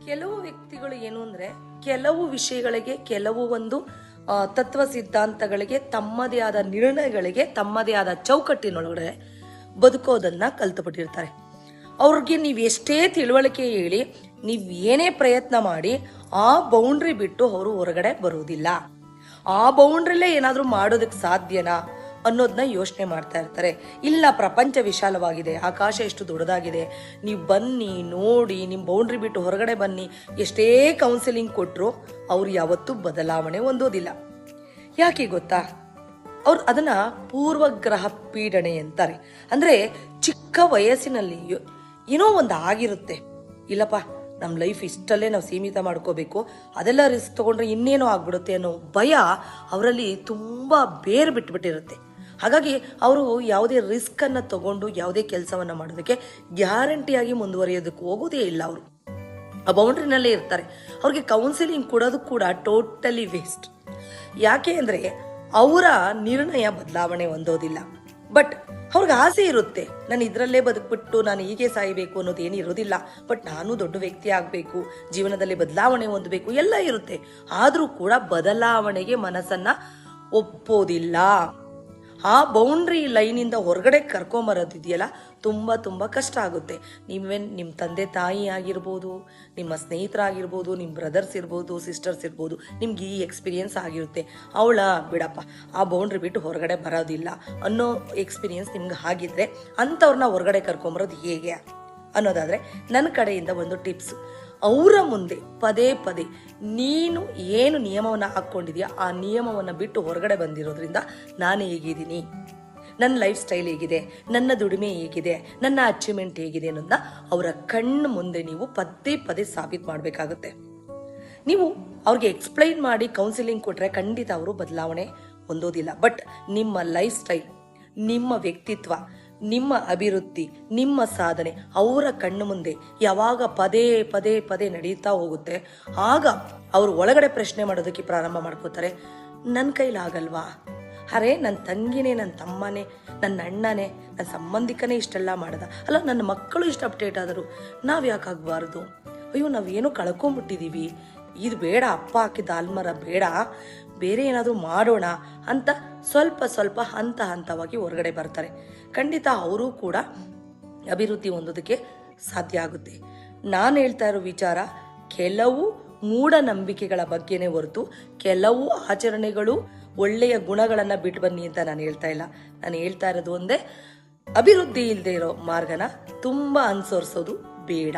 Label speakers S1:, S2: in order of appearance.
S1: ಕೆಲವು ವ್ಯಕ್ತಿಗಳು ಏನು ಅಂದ್ರೆ ಕೆಲವು ವಿಷಯಗಳಿಗೆ ಕೆಲವು ಒಂದು ತತ್ವ ಸಿದ್ಧಾಂತಗಳಿಗೆ ತಮ್ಮದೇ ಆದ ನಿರ್ಣಯಗಳಿಗೆ ತಮ್ಮದೇ ಆದ ಚೌಕಟ್ಟಿನೊಳಗಡೆ ಬದುಕೋದನ್ನ ಕಲ್ತುಬಿಟ್ಟಿರ್ತಾರೆ. ಅವ್ರಿಗೆ ನೀವು ಎಷ್ಟೇ ತಿಳುವಳಿಕೆ ಹೇಳಿ, ನೀವು ಏನೇ ಪ್ರಯತ್ನ ಮಾಡಿ ಆ ಬೌಂಡ್ರಿ ಬಿಟ್ಟು ಅವರು ಹೊರಗಡೆ ಬರುವುದಿಲ್ಲ. ಆ ಬೌಂಡ್ರಿಲೇ ಏನಾದ್ರೂ ಮಾಡೋದಕ್ಕೆ ಸಾಧ್ಯನಾ ಅನ್ನೋದನ್ನ ಯೋಚನೆ ಮಾಡ್ತಾ ಇರ್ತಾರೆ. ಇಲ್ಲ, ಪ್ರಪಂಚ ವಿಶಾಲವಾಗಿದೆ, ಆಕಾಶ ಎಷ್ಟು ದೊಡ್ಡದಾಗಿದೆ, ನೀವು ಬನ್ನಿ ನೋಡಿ, ನಿಮ್ಮ ಬೌಂಡ್ರಿ ಬಿಟ್ಟು ಹೊರಗಡೆ ಬನ್ನಿ, ಎಷ್ಟೇ ಕೌನ್ಸಿಲಿಂಗ್ ಕೊಟ್ಟರು ಅವ್ರು ಯಾವತ್ತೂ ಬದಲಾವಣೆ ಹೊಂದೋದಿಲ್ಲ. ಯಾಕೆ ಗೊತ್ತಾ? ಅವ್ರು ಅದನ್ನ ಪೂರ್ವಗ್ರಹ ಪೀಡನೆ ಅಂತಾರೆ. ಅಂದ್ರೆ ಚಿಕ್ಕ ವಯಸ್ಸಿನಲ್ಲಿ ಏನೋ ಒಂದು ಆಗಿರುತ್ತೆ, ಇಲ್ಲಪ್ಪ ನಮ್ಮ ಲೈಫ್ ಇಷ್ಟಲ್ಲೇ ನಾವು ಸೀಮಿತ ಮಾಡ್ಕೋಬೇಕು, ಅದೆಲ್ಲ ರಿಸ್ಕ್ ತಗೊಂಡ್ರೆ ಇನ್ನೇನೋ ಆಗ್ಬಿಡುತ್ತೆ ಅನ್ನೋ ಭಯ ಅವರಲ್ಲಿ ತುಂಬ ಬೇರೆ ಬಿಟ್ಬಿಟ್ಟಿರುತ್ತೆ. ಹಾಗಾಗಿ ಅವರು ಯಾವುದೇ ರಿಸ್ಕ್ ಅನ್ನ ತಗೊಂಡು ಯಾವುದೇ ಕೆಲಸವನ್ನ ಮಾಡೋದಕ್ಕೆ ಗ್ಯಾರಂಟಿಯಾಗಿ ಮುಂದುವರಿಯೋದಕ್ಕೆ ಹೋಗೋದೇ ಇಲ್ಲ. ಅವರು ಆ ಬೌಂಡ್ರಿನಲ್ಲೇ ಇರ್ತಾರೆ. ಅವ್ರಿಗೆ ಕೌನ್ಸಿಲಿಂಗ್ ಕೊಡೋದು ಕೂಡ ಟೋಟಲಿ ವೇಸ್ಟ್. ಯಾಕೆ ಅಂದ್ರೆ ಅವರ ನಿರ್ಣಯ ಬದಲಾವಣೆ ಹೊಂದೋದಿಲ್ಲ. ಬಟ್ ಅವ್ರಿಗೆ ಆಸೆ ಇರುತ್ತೆ, ನಾನು ಇದರಲ್ಲೇ ಬದುಕ್ಬಿಟ್ಟು ನಾನು ಹೀಗೆ ಸಾಯಬೇಕು ಅನ್ನೋದು ಏನು ಇರೋದಿಲ್ಲ. ಬಟ್ ನಾನು ದೊಡ್ಡ ವ್ಯಕ್ತಿ ಆಗಬೇಕು, ಜೀವನದಲ್ಲಿ ಬದಲಾವಣೆ ಹೊಂದಬೇಕು ಎಲ್ಲ ಇರುತ್ತೆ. ಆದರೂ ಕೂಡ ಬದಲಾವಣೆಗೆ ಮನಸ್ಸನ್ನ ಒಪ್ಪೋದಿಲ್ಲ. ಆ ಬೌಂಡ್ರಿ ಲೈನಿಂದ ಹೊರಗಡೆ ಕರ್ಕೊಂಬರೋದಿದೆಯಲ್ಲ, ತುಂಬ ಕಷ್ಟ ಆಗುತ್ತೆ. ನಿಮ್ಮ ತಂದೆ ತಾಯಿ ಆಗಿರ್ಬೋದು, ನಿಮ್ಮ ಸ್ನೇಹಿತರಾಗಿರ್ಬೋದು, ನಿಮ್ಮ ಬ್ರದರ್ಸ್ ಇರ್ಬೋದು, ಸಿಸ್ಟರ್ಸ್ ಇರ್ಬೋದು, ನಿಮ್ಗೆ ಈ ಎಕ್ಸ್ಪೀರಿಯನ್ಸ್ ಆಗಿರುತ್ತೆ. ಅವಳ ಬಿಡಪ್ಪ, ಆ ಬೌಂಡ್ರಿ ಬಿಟ್ಟು ಹೊರಗಡೆ ಬರೋದಿಲ್ಲ ಅನ್ನೋ ಎಕ್ಸ್ಪೀರಿಯನ್ಸ್ ನಿಮ್ಗೆ ಆಗಿದ್ರೆ ಅಂಥವ್ರನ್ನ ಹೊರಗಡೆ ಕರ್ಕೊಂಬರೋದು ಹೇಗೆ ಅನ್ನೋದಾದರೆ ನನ್ನ ಕಡೆಯಿಂದ ಒಂದು ಟಿಪ್ಸ್. ಅವರ ಮುಂದೆ ಪದೇ ಪದೇ ನೀನು ಏನು ನಿಯಮವನ್ನು ಹಾಕ್ಕೊಂಡಿದ್ಯಾ ಆ ನಿಯಮವನ್ನು ಬಿಟ್ಟು ಹೊರಗಡೆ ಬಂದಿರೋದ್ರಿಂದ ನಾನು ಹೇಗಿದ್ದೀನಿ, ನನ್ನ ಲೈಫ್ ಸ್ಟೈಲ್ ಹೇಗಿದೆ, ನನ್ನ ದುಡಿಮೆ ಹೇಗಿದೆ, ನನ್ನ ಅಚೀವ್ಮೆಂಟ್ ಹೇಗಿದೆ ಅನ್ನೋದನ್ನ ಅವರ ಕಣ್ಣು ಮುಂದೆ ನೀವು ಪದೇ ಪದೇ ಸಾಬೀತು ಮಾಡಬೇಕಾಗುತ್ತೆ. ನೀವು ಅವ್ರಿಗೆ ಎಕ್ಸ್ಪ್ಲೈನ್ ಮಾಡಿ ಕೌನ್ಸಿಲಿಂಗ್ ಕೊಟ್ಟರೆ ಖಂಡಿತ ಅವರು ಬದಲಾವಣೆ ಹೊಂದೋದಿಲ್ಲ. ಬಟ್ ನಿಮ್ಮ ಲೈಫ್ ಸ್ಟೈಲ್, ನಿಮ್ಮ ವ್ಯಕ್ತಿತ್ವ, ನಿಮ್ಮ ಅಭಿವೃದ್ಧಿ, ನಿಮ್ಮ ಸಾಧನೆ ಅವರ ಕಣ್ಣು ಮುಂದೆ ಯಾವಾಗ ಪದೇ ಪದೇ ಪದೇ ನಡೀತಾ ಹೋಗುತ್ತೆ, ಆಗ ಅವರು ಒಳಗಡೆ ಪ್ರಶ್ನೆ ಮಾಡೋದಕ್ಕೆ ಪ್ರಾರಂಭ ಮಾಡ್ಕೋತಾರೆ. ನನ್ನ ಕೈಲಾಗಲ್ವಾ? ಅರೆ, ನನ್ನ ತಂಗಿನೇ, ನನ್ನ ತಮ್ಮನೇ, ನನ್ನ ಅಣ್ಣನೇ, ನನ್ನ ಸಂಬಂಧಿಕನೇ ಇಷ್ಟೆಲ್ಲ ಮಾಡ್ದ, ಅಲ್ಲ ನನ್ನ ಮಕ್ಕಳು ಇಷ್ಟು ಅಪ್ಡೇಟ್ ಆದರು, ನಾವು ಯಾಕಾಗಬಾರ್ದು? ಅಯ್ಯೋ, ನಾವೇನೋ ಕಳ್ಕೊಂಬಿಟ್ಟಿದ್ದೀವಿ, ಇದು ಬೇಡ, ಅಪ್ಪ ಹಾಕಿದ ಆಲ್ಮರ ಬೇಡ, ಬೇರೆ ಏನಾದರೂ ಮಾಡೋಣ ಅಂತ ಸ್ವಲ್ಪ ಹಂತವಾಗಿ ಹೊರಗಡೆ ಬರ್ತಾರೆ. ಖಂಡಿತ ಅವರು ಕೂಡ ಅಭಿವೃದ್ಧಿ ಹೊಂದೋದಕ್ಕೆ ಸಾಧ್ಯ ಆಗುತ್ತೆ. ನಾನು ಹೇಳ್ತಾ ಇರೋ ವಿಚಾರ ಕೆಲವು ಮೂಢನಂಬಿಕೆಗಳ ಬಗ್ಗೆನೇ ಹೊರತು ಕೆಲವು ಆಚರಣೆಗಳು, ಒಳ್ಳೆಯ ಗುಣಗಳನ್ನು ಬಿಟ್ಟು ಬನ್ನಿ ಅಂತ ನಾನು ಹೇಳ್ತಾ ಇಲ್ಲ. ನಾನು ಹೇಳ್ತಾ ಇರೋದು ಒಂದೇ, ಅಭಿವೃದ್ಧಿ ಇಲ್ಲದೆ ಇರೋ ಮಾರ್ಗನ ತುಂಬ ಅನುಸರಿಸೋದು ಬೇಡ.